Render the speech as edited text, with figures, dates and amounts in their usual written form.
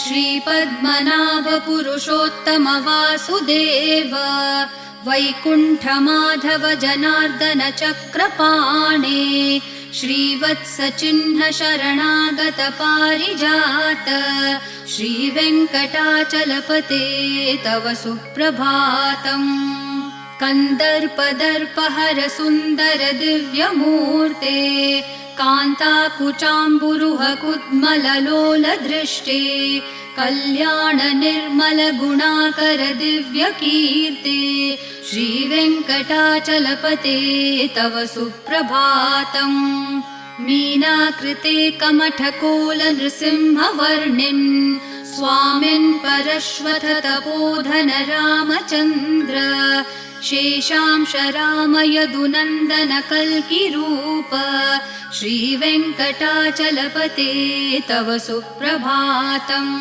श्रीपद्मनाभ पुरुषोत्तम वासुदेव वैकुण्ठमाधव जनार्दन चक्रपाणे श्रीवत्सचिह्न शरणागत पारिजात श्रीवेङ्कटाचलपते तव सुप्रभातम्। कन्दर्पदर्पहर सुन्दर दिव्यमूर्ते कान्ताकुचाम्बुरुह कुड्मललोल दृष्टे कल्याण निर्मल गुणाकर दिव्यकीर्ते श्रीवेङ्कटाचलपते तव सुप्रभातम्। मीनाकृते कमठकोल नृसिंहवर्णिन् स्वामिन् परश्वथ तपोधन रामचन्द्र शेषांश राम यदुनन्दन कल्किरूप श्रीवेङ्कटाचलपते तव सुप्रभातम्।